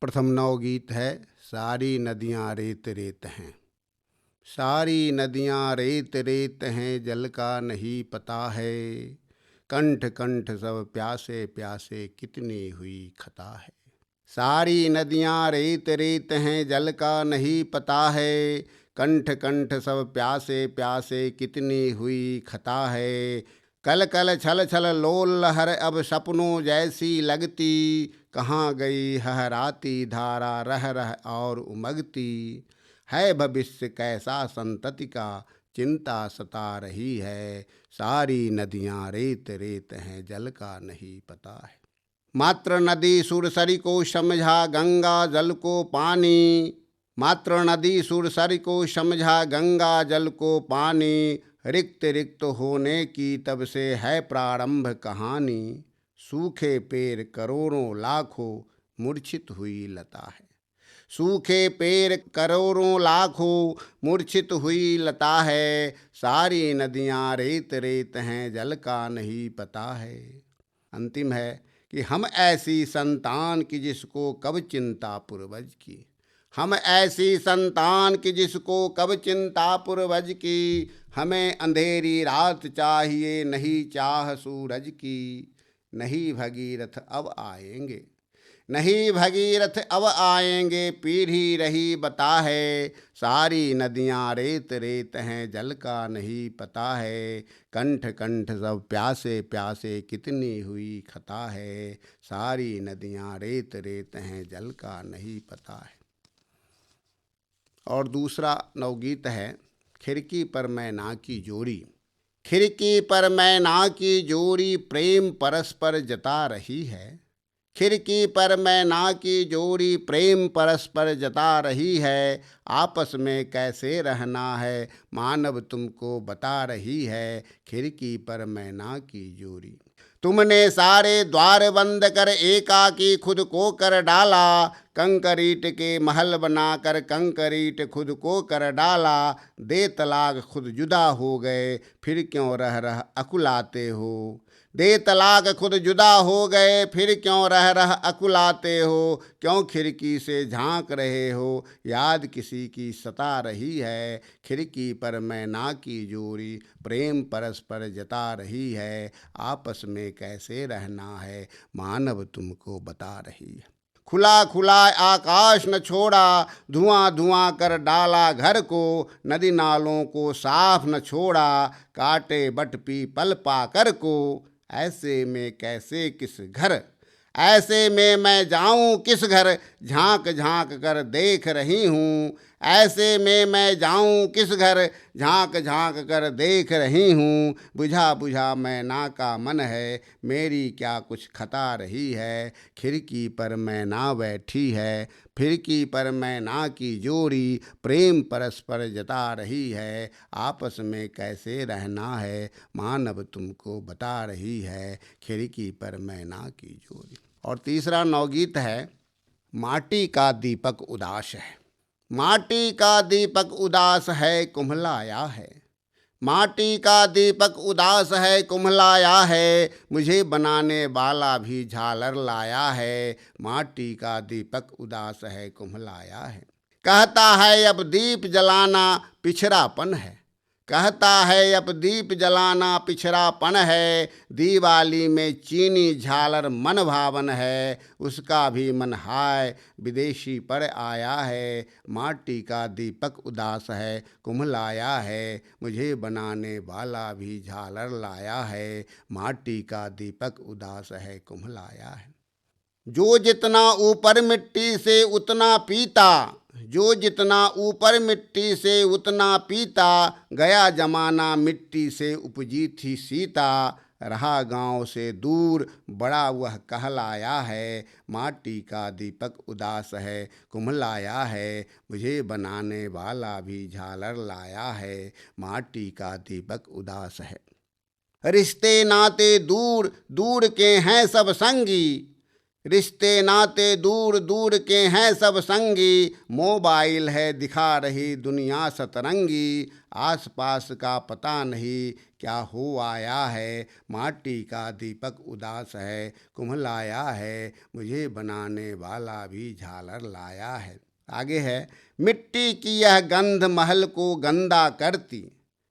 प्रथम नवगीत है सारी नदियाँ रेत रेत हैं। सारी नदियाँ रेत रेत हैं, जल का नहीं पता है। कंठ कंठ सब प्यासे प्यासे, कितनी हुई खता है। सारी नदियाँ रेत रेत हैं, जल का नहीं पता है। कंठ कंठ सब प्यासे प्यासे, कितनी हुई खता है। कल कल छल छल लोल लहर, अब सपनों जैसी लगती। कहाँ गई हहराती धारा, रह रह और उमगती। है भविष्य कैसा संतति का, चिंता सता रही है। सारी नदियाँ रेत रेत हैं, जल का नहीं पता है। मात्र नदी सुरसरी को समझा, गंगा जल को पानी। मात्र नदी सुरसरी को समझा, गंगा जल को पानी। रिक्त रिक्त होने की तब से है प्रारंभ कहानी। सूखे पेड़ करोड़ों लाखों, मूर्छित हुई लता है। सूखे पेड़ करोड़ों लाखों, मूर्छित हुई लता है। सारी नदियाँ रेत रेत हैं, जल का नहीं पता है। अंतिम है कि हम ऐसी संतान की जिसको कब चिंता पूर्वज की। हम ऐसी संतान की जिसको कब चिंता पूर्वज की। हमें अंधेरी रात चाहिए, नहीं चाह सूरज की। नहीं भगीरथ अब आएंगे, नहीं भगीरथ अब आएंगे, पीढ़ी रही बता है। सारी नदियाँ रेत रेत हैं, जल का नहीं पता है। कंठ कंठ सब प्यासे प्यासे, कितनी हुई खता है। सारी नदियाँ रेत रेत हैं, जल का नहीं पता है। और दूसरा नवगीत है खिड़की पर मैना की जोड़ी। खिड़की पर मैना की जोड़ी, प्रेम परस्पर जता रही है। खिड़की पर मैना की जोड़ी, प्रेम परस्पर जता रही है। आपस में कैसे रहना है, मानव तुमको बता रही है। खिड़की पर मैना की जोड़ी। तुमने सारे द्वार बंद कर एकाकी खुद को कर डाला। कंकरीट के महल बनाकर कंकरीट खुद को कर डाला। दे तलाक खुद जुदा हो गए, फिर क्यों रह रह अकुलाते हो। दे तलाक खुद जुदा हो गए, फिर क्यों रह रह अकुलाते हो। क्यों खिड़की से झांक रहे हो, याद किसी की सता रही है। खिड़की पर मैना की जोड़ी, प्रेम परस्पर जता रही है। आपस में कैसे रहना है, मानव तुमको बता रही है। खुला खुला आकाश न छोड़ा, धुआं धुआं कर डाला घर को। नदी नालों को साफ न छोड़ा, काटे बट पीपल पाकर को। ऐसे में कैसे किस घर, ऐसे में मैं जाऊं किस घर। झांक झांक कर देख रही हूँ, ऐसे में मैं जाऊं किस घर। झांक झांक कर देख रही हूँ। बुझा बुझा मैना का मन है, मेरी क्या कुछ खता रही है। खिड़की पर मैना बैठी है, खिड़की पर मैना की जोड़ी। प्रेम परस्पर जता रही है, आपस में कैसे रहना है। मानव तुमको बता रही है। खिड़की पर मैना की जोड़ी। और तीसरा नवगीत है माटी का दीपक उदास है। माटी का दीपक उदास है, कुम्हलाया है। माटी का दीपक उदास है, कुम्हलाया है। मुझे बनाने वाला भी झालर लाया है। माटी का दीपक उदास है, कुम्हलाया है। कहता है अब दीप जलाना पिछड़ापन है। कहता है अब दीप जलाना पिछड़ापन है। दिवाली में चीनी झालर मन भावन है, उसका भी मन हाय विदेशी पर आया है। माटी का दीपक उदास है, कुम्हलाया है। मुझे बनाने वाला भी झालर लाया है। माटी का दीपक उदास है, कुम्हलाया है। जो जितना ऊपर मिट्टी से उतना पीता, जो जितना ऊपर मिट्टी से उतना पीता। गया जमाना मिट्टी से उपजी थी सीता। रहा गांव से दूर, बड़ा वह कहलाया है। माटी का दीपक उदास है, कुम्हलाया है। मुझे बनाने वाला भी झालर लाया है। माटी का दीपक उदास है। रिश्ते नाते दूर दूर के हैं सब संगी। रिश्ते नाते दूर दूर के हैं सब संगी, मोबाइल है दिखा रही दुनिया सतरंगी। आस पास का पता नहीं क्या हो आया है, माटी का दीपक उदास है कुम्हलाया है, मुझे बनाने वाला भी झालर लाया है। आगे है, मिट्टी की यह गंध महल को गंदा करती,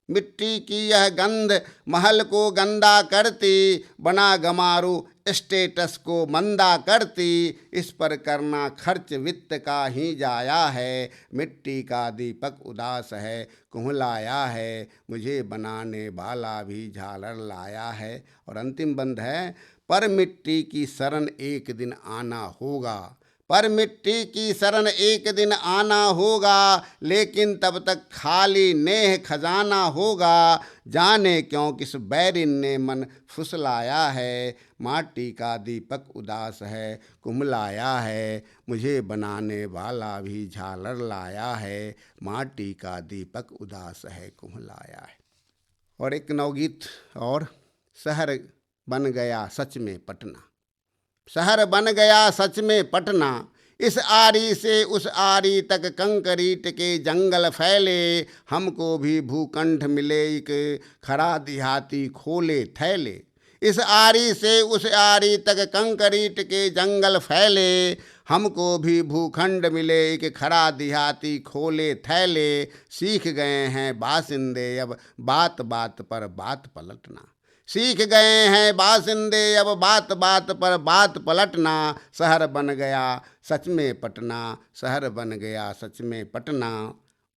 मिट्टी की यह गंध महल को गंदा करती, बना गमारू स्टेटस को मंदा करती, इस पर करना खर्च वित्त का ही जाया है, मिट्टी का दीपक उदास है कुम्हलाया है, मुझे बनाने वाला भी झालर लाया है। और अंतिम बंद है, पर मिट्टी की शरण एक दिन आना होगा, पर मिट्टी की शरण एक दिन आना होगा, लेकिन तब तक खाली नेह खजाना होगा, जाने क्यों किस बैरिन ने मन फुसलाया है, माटी का दीपक उदास है कुम्हलाया है, मुझे बनाने वाला भी झालर लाया है, माटी का दीपक उदास है कुम्हलाया है। और एक नवगीत और, शहर बन गया सच में पटना, शहर बन गया सच में पटना, इस आरी से उस आरी तक कंकरीट के जंगल फैले, हमको भी भूखंड मिले एक खरा देहाती खोले थैले, इस आरी से उस आरी तक कंकरीट के जंगल फैले, हमको भी भूखंड मिले एक खरा देहाती खोले थैले, सीख गए हैं बासिंदे अब बात बात पर बात पलटना, सीख गए हैं बासिंदे अब बात बात पर बात पलटना, शहर बन गया सच में पटना, शहर बन गया सच में पटना,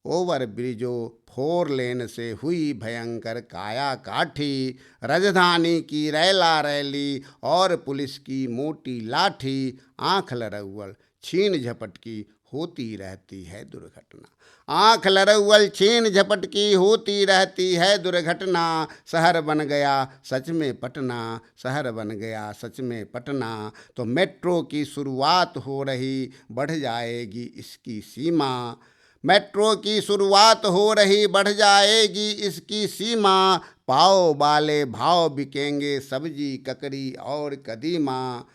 ओवर ब्रिजो 4 लेन से हुई भयंकर काया काठी, राजधानी की रैला रैली और पुलिस की मोटी लाठी, आंख लरउल छीन झपट की होती रहती है दुर्घटना, आंख लरउल छीन झपट की होती रहती है दुर्घटना, शहर बन गया सच में पटना, शहर बन गया सच में पटना, तो मेट्रो की शुरुआत हो रही बढ़ जाएगी इसकी सीमा, मेट्रो की शुरुआत हो रही बढ़ जाएगी इसकी सीमा, पाव वाले भाव बिकेंगे सब्जी ककड़ी और कदीमा,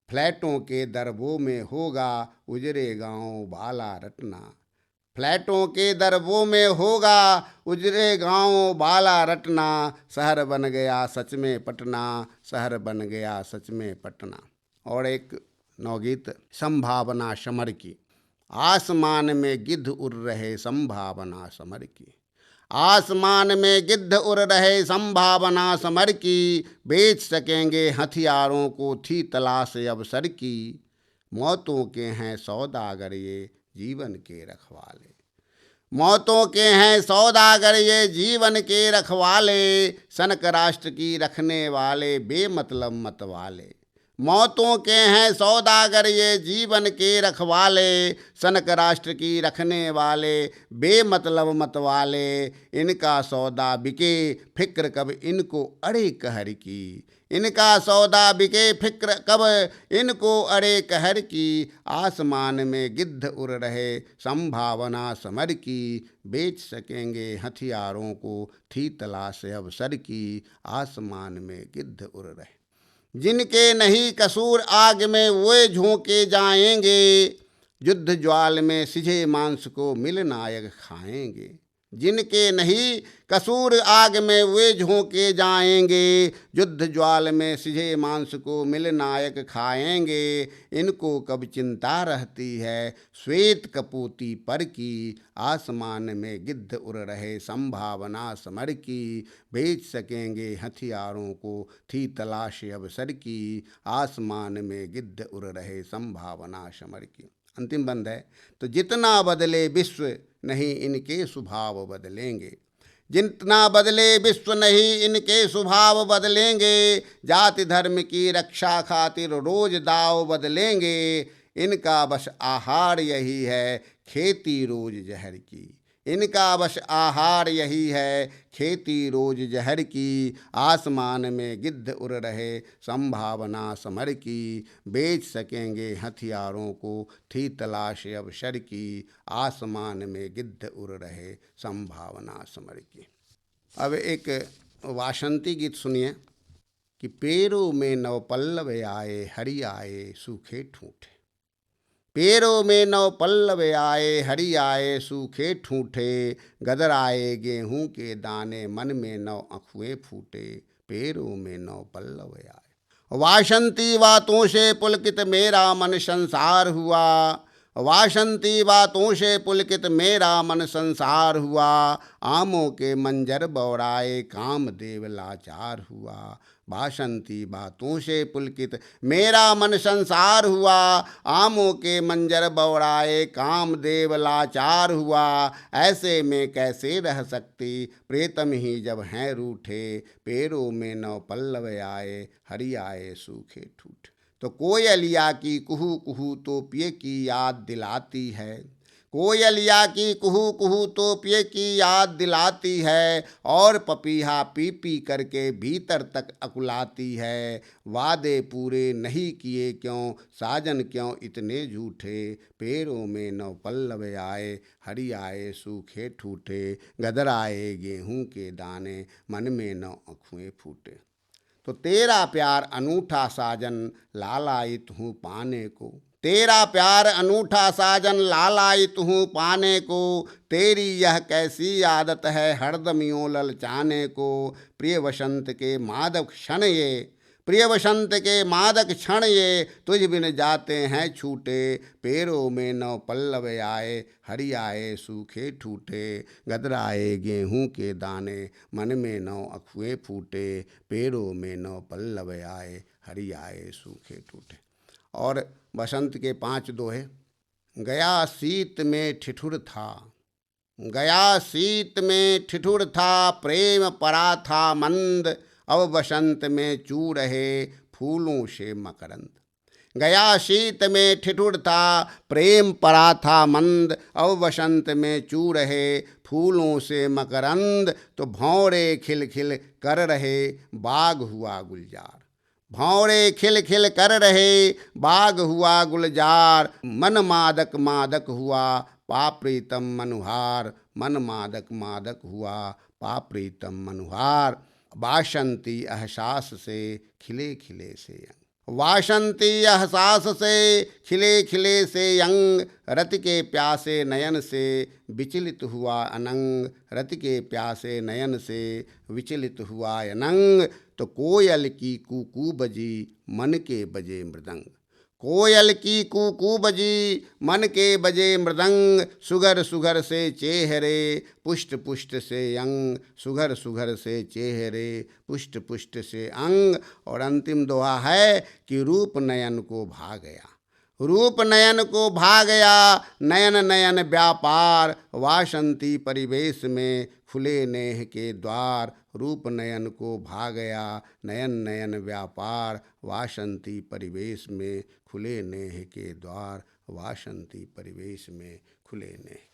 फ्लैटों के दरबों में होगा उजरे गांव बाला रटना, फ्लैटों के दरबों में होगा उजरे गांव बाला रटना, शहर बन गया सच में पटना, शहर बन गया सच में पटना। और एक नवगीत, संभावना समर की, आसमान में गिद्ध उड़ रहे संभावना समर की, आसमान में गिद्ध उड़ रहे संभावना समर की, बेच सकेंगे हथियारों को थी तलाश अवसर की, मौतों के हैं सौदागर ये जीवन के रखवाले, मौतों के हैं सौदागर ये जीवन के रखवाले, सनक राष्ट्र की रखने वाले बेमतलब मत वाले, मौतों के हैं सौदागर ये जीवन के रखवाले, सनक राष्ट्र की रखने वाले बेमतलब मत वाले, इनका सौदा बिके फिक्र कब इनको अड़े कहर की, इनका सौदा बिके फिक्र कब इनको अड़े कहर की, आसमान में गिद्ध उड़ रहे संभावना समर की, बेच सकेंगे हथियारों को थी तलाश अवसर की, आसमान में गिद्ध उड़ रहे, जिनके नहीं कसूर आग में वे झोंके जाएंगे, युद्ध ज्वाल में सिझे मांस को मिल नायक खाएंगे, जिनके नहीं कसूर आग में वे झोंके जाएंगे, युद्ध ज्वाल में सिझे मांस को मिल नायक खाएंगे, इनको कब चिंता रहती है श्वेत कपूती पर की, आसमान में गिद्ध उड़ रहे संभावना समर की, बेच सकेंगे हथियारों को थी तलाश अवसर की, आसमान में गिद्ध उड़ रहे संभावना समर की। अंतिम बंद है, तो जितना बदले विश्व नहीं इनके स्वभाव बदलेंगे, जितना बदले विश्व नहीं इनके स्वभाव बदलेंगे, जाति धर्म की रक्षा खातिर रोज दाव बदलेंगे, इनका बस आहार यही है खेती रोज जहर की, इनका बस आहार यही है खेती रोज जहर की, आसमान में गिद्ध उड़ रहे संभावना समर की, बेच सकेंगे हथियारों को थी तलाश अवसर की, आसमान में गिद्ध उड़ रहे संभावना समर की। अब एक वासंती गीत सुनिए। कि पैरों में नव पल्लव आए, हरि आए सूखे ठूठे। पैरों में नव पल्लव आए, हरि आए सूखे ठूठे। गदर आए गेहूं के दाने, मन में नव अखुए फूटे। पैरों में नव पल्लव आए। वासंती बातों से पुलकित मेरा मन संसार हुआ। वासंती बातों से पुलकित मेरा मन संसार हुआ। आमों के मंजर बौराए, कामदेव लाचार हुआ। वासंती बातों से पुलकित मेरा मन संसार हुआ। आमों के मंजर बौराए, कामदेव लाचार हुआ। ऐसे में कैसे रह सकती, प्रीतम ही जब हैं रूठे। पैरों में नव पल्लव आए, हरि आए सूखे ठूठे। तो कोयलिया की कुहू कुहू तोपिये की याद दिलाती है। कोयलिया की कुहू कुहू तोपिये की याद दिलाती है। और पपीहा पी पी करके भीतर तक अकुलाती है। वादे पूरे नहीं किए क्यों, साजन क्यों इतने झूठे। पैरों में नव पल्लव आए, हरि आए सूखे ठूठे। गदर आए गेहूं के दाने, मन में नव अखुएं फूटे। तो तेरा प्यार अनूठा साजन, लालायित हूँ पाने को। तेरा प्यार अनूठा साजन, लालायित हूँ पाने को। तेरी यह कैसी आदत है, हरदम यूं ललचाने को। प्रिय वसंत के मादक क्षण ये, प्रिय वसंत के मादक क्षण ये, तुझ बिन जाते हैं छूटे। पैरों में नव पल्लव आए, हरि आए सूखे ठूठे। गदराए गेहूं के दाने, मन में नव अखुए फूटे। पैरों में नव पल्लव आए, हरि आए सूखे ठूठे। और बसंत के 5 दोहे। गया शीत में ठिठुर था, गया शीत में ठिठुर था। प्रेम परा था मंद, अब बसंत में चू रहे फूलों से मकरंद। गया शीत में ठिठुर था, प्रेम परा था मंद। अब बसंत में चू रहे फूलों से मकरंद। तो भौरे खिल खिल कर रहे, बाग हुआ गुलजार। भौरे खिल खिल कर रहे, बाग हुआ गुलजार। मन मादक मादक हुआ, पाप्रीतम मनुहार। मन मादक मादक हुआ, पाप्रीतम मनुहार। वासंती एहसास से खिले खिले से अंग। वासंती एहसास से खिले खिले से अंग। रति के प्यासे नयन से विचलित हुआ अनंग। रति के प्यासे नयन से विचलित हुआ अनंग। तो कोयल की कूकू बजी, मन के बजे मृदंग। कोयल की कूकू बजी, मन के बजे मृदंग। सुगर सुगर से चेहरे, पुष्ट पुष्ट से अंग। सुगर सुगर से चेहरे, पुष्ट पुष्ट से अंग। और अंतिम दोहा है कि रूप नयन को भा गया। रूप नयन को भा गया, नयन नयन व्यापार। वासंती परिवेश में खुले नेह के द्वार। रूप नयन को भा गया, नयन नयन व्यापार। वासंती परिवेश में खुले नेह के द्वार। वासंती परिवेश में खुले नेह